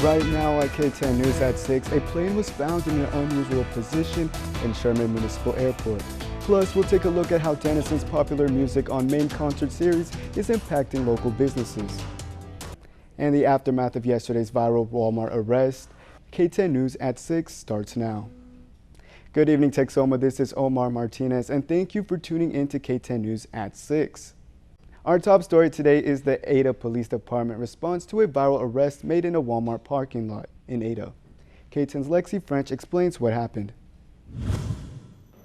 Right now at KTEN News at 6, a plane was found in an unusual position in Sherman Municipal Airport. Plus, we'll take a look at how Denison's popular Music on Main concert series is impacting local businesses. And the aftermath of yesterday's viral Walmart arrest, KTEN News at 6 starts now. Good evening, Texoma. This is Omar Martinez, and thank you for tuning in to KTEN News at 6. Our top story today is the Ada Police Department response to a viral arrest made in a Walmart parking lot in Ada. KTEN's Lexi French explains what happened.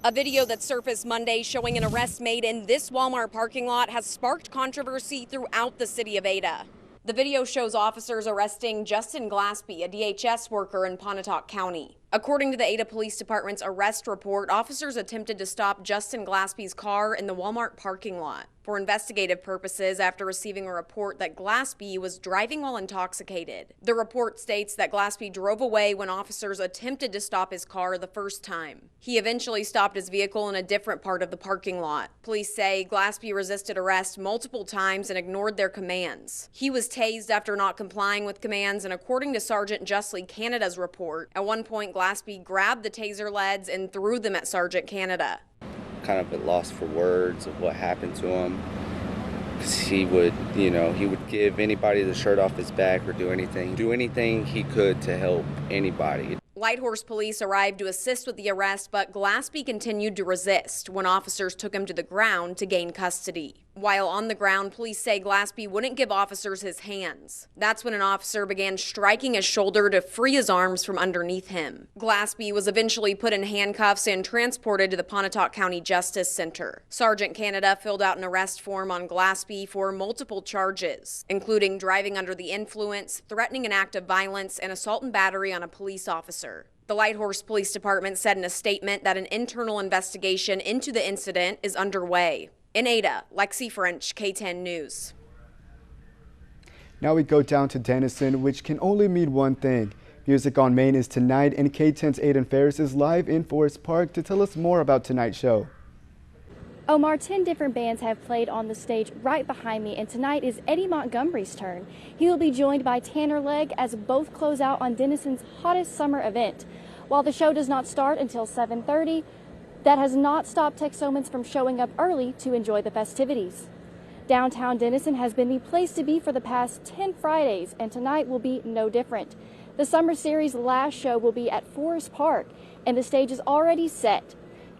A video that surfaced Monday showing an arrest made in this Walmart parking lot has sparked controversy throughout the city of Ada. The video shows officers arresting Justin Glaspie, a DHS worker in Pontotoc County. According to the Ada Police Department's arrest report, officers attempted to stop Justin Glaspie's car in the Walmart parking lot for investigative purposes after receiving a report that Glaspie was driving while intoxicated. The report states that Glaspie drove away when officers attempted to stop his car the first time. He eventually stopped his vehicle in a different part of the parking lot. Police say Glaspie resisted arrest multiple times and ignored their commands. He was tased after not complying with commands, and according to Sergeant Justly Canada's report, at one point Glaspie grabbed the taser leads and threw them at Sergeant Canada. Kind of at loss for words of what happened to him. Because he would give anybody the shirt off his back or do anything he could to help anybody. Lighthorse police arrived to assist with the arrest, but Glaspie continued to resist when officers took him to the ground to gain custody. While on the ground, police say Glaspie wouldn't give officers his hands. That's when an officer began striking his shoulder to free his arms from underneath him. Glaspie was eventually put in handcuffs and transported to the Pontotoc County Justice Center. Sergeant Canada filled out an arrest form on Glaspie for multiple charges, including driving under the influence, threatening an act of violence, and assault and battery on a police officer. The Lighthorse Police Department said in a statement that an internal investigation into the incident is underway. In Ada, Lexi French, KTEN News. Now we go down to Denison, which can only mean one thing. Music on Main is tonight, and KTEN's Aiden Ferris is live in Forest Park to tell us more about tonight's show. Omar, 10 different bands have played on the stage right behind me, and tonight is Eddie Montgomery's turn. He will be joined by Tanner Legg as both close out on Denison's hottest summer event. While the show does not start until 7:30, that has not stopped Texomans from showing up early to enjoy the festivities. Downtown Denison has been the place to be for the past 10 Fridays, and tonight will be no different. The summer series' last show will be at Forest Park, and the stage is already set.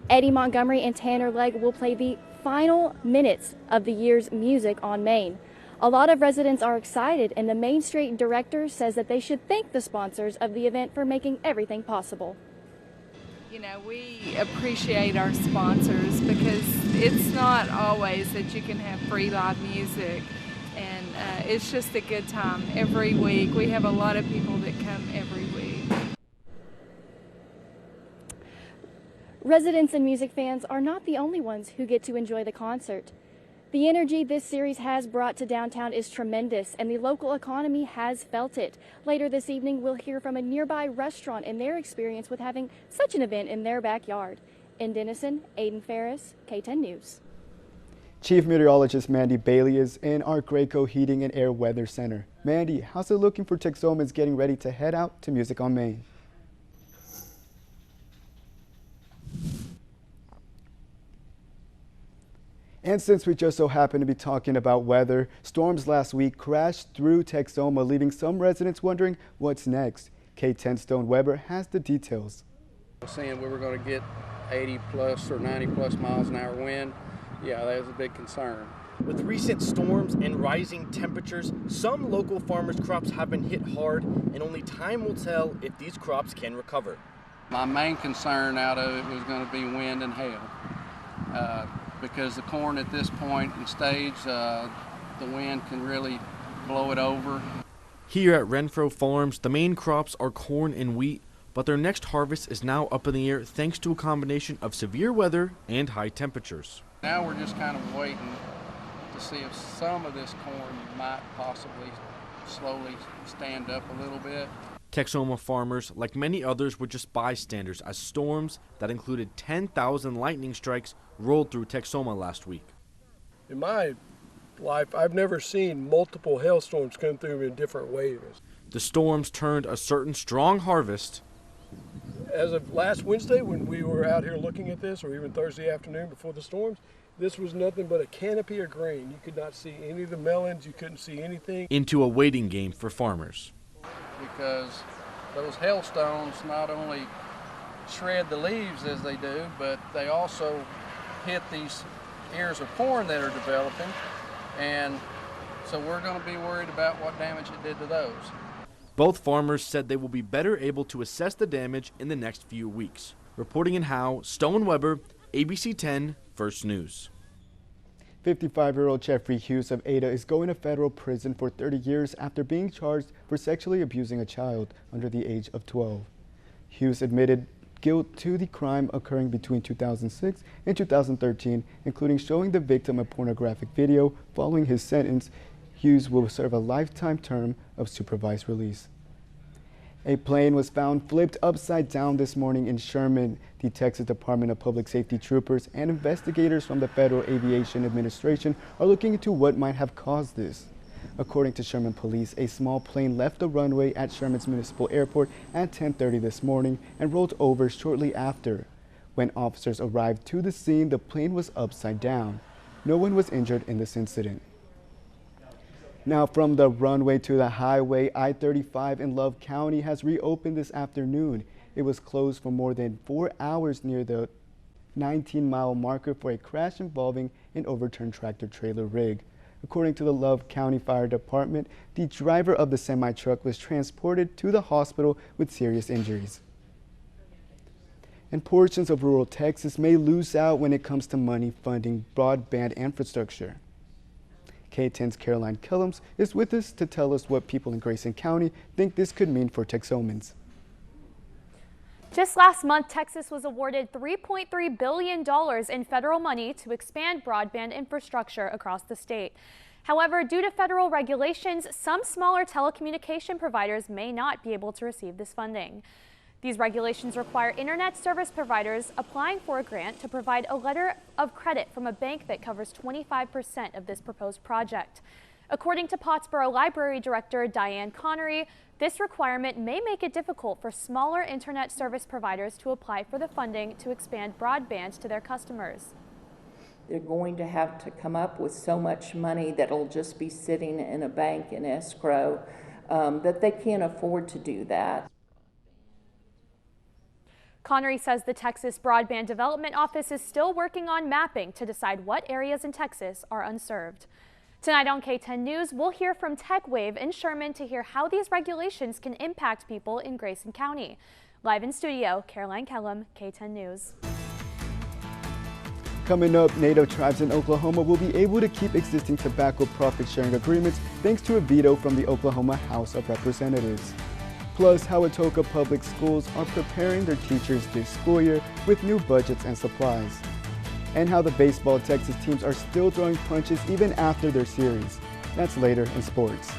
Eddie Montgomery and Tanner Legg will play the final minutes of the year's Music on Main. A lot of residents are excited, and the Main Street director says that they should thank the sponsors of the event for making everything possible. You know, we appreciate our sponsors because it's not always that you can have free live music, and it's just a good time every week. We have a lot of people that come every week. Residents and music fans are not the only ones who get to enjoy the concert. The energy this series has brought to downtown is tremendous, and the local economy has felt it. Later this evening, we'll hear from a nearby restaurant and their experience with having such an event in their backyard. In Denison, Aiden Ferris, KTEN News. Chief Meteorologist Mandy Bailey is in our Graco Heating and Air Weather Center. Mandy, how's it looking for Texomans getting ready to head out to Music on Main? And since we just so happen to be talking about weather, storms last week crashed through Texoma, leaving some residents wondering what's next. KTEN Stone Weber has the details. Saying we were going to get 80 plus or 90 plus miles an hour wind, yeah, that was a big concern. With recent storms and rising temperatures, some local farmers' crops have been hit hard, and only time will tell if these crops can recover. My main concern out of it was going to be wind and hail. Because the corn at this point in stage, the wind can really blow it over. Here at Renfro Farms, the main crops are corn and wheat, but their next harvest is now up in the air thanks to a combination of severe weather and high temperatures. Now we're just kind of waiting to see if some of this corn might possibly slowly stand up a little bit. Texoma farmers, like many others, were just bystanders as storms that included 10,000 lightning strikes rolled through Texoma last week. In my life, I've never seen multiple hailstorms come through in different waves. The storms turned a certain strong harvest. As of last Wednesday, when we were out here looking at this, or even Thursday afternoon before the storms, this was nothing but a canopy of grain. You could not see any of the melons, you couldn't see anything. Into a waiting game for farmers. Because those hailstones not only shred the leaves as they do, but they also hit these ears of corn that are developing, and so we're going to be worried about what damage it did to those. Both farmers said they will be better able to assess the damage in the next few weeks. Reporting in Howe, Stowen Weber, ABC 10, First News. 55-year-old Jeffrey Hughes of Ada is going to federal prison for 30 years after being charged for sexually abusing a child under the age of 12. Hughes admitted guilt to the crime occurring between 2006 and 2013, including showing the victim a pornographic video. Following his sentence, Hughes will serve a lifetime term of supervised release. A plane was found flipped upside down this morning in Sherman. The Texas Department of Public Safety troopers and investigators from the Federal Aviation Administration are looking into what might have caused this. According to Sherman police, a small plane left the runway at Sherman's Municipal Airport at 10:30 this morning and rolled over shortly after. When officers arrived to the scene, the plane was upside down. No one was injured in this incident. Now from the runway to the highway, I-35 in Love County has reopened this afternoon. It was closed for more than 4 hours near the 19-mile marker for a crash involving an overturned tractor-trailer rig. According to the Love County Fire Department, the driver of the semi-truck was transported to the hospital with serious injuries. And portions of rural Texas may lose out when it comes to money funding broadband infrastructure. KTEN's Caroline Kellums is with us to tell us what people in Grayson County think this could mean for Texomans. Just last month, Texas was awarded $3.3 billion in federal money to expand broadband infrastructure across the state. However, due to federal regulations, some smaller telecommunication providers may not be able to receive this funding. These regulations require internet service providers applying for a grant to provide a letter of credit from a bank that covers 25% of this proposed project. According to Pottsboro Library Director Diane Connery, this requirement may make it difficult for smaller internet service providers to apply for the funding to expand broadband to their customers. They're going to have to come up with so much money that'll just be sitting in a bank in escrow that they can't afford to do that. Connery says the Texas Broadband Development Office is still working on mapping to decide what areas in Texas are unserved. Tonight on KTEN News, we'll hear from TechWave in Sherman to hear how these regulations can impact people in Grayson County. Live in studio, Caroline Kellum, KTEN News. Coming up, Native tribes in Oklahoma will be able to keep existing tobacco profit-sharing agreements thanks to a veto from the Oklahoma House of Representatives. Plus, how Atoka Public Schools are preparing their teachers this school year with new budgets and supplies. And how the baseball Texas teams are still throwing punches even after their series. That's later in sports.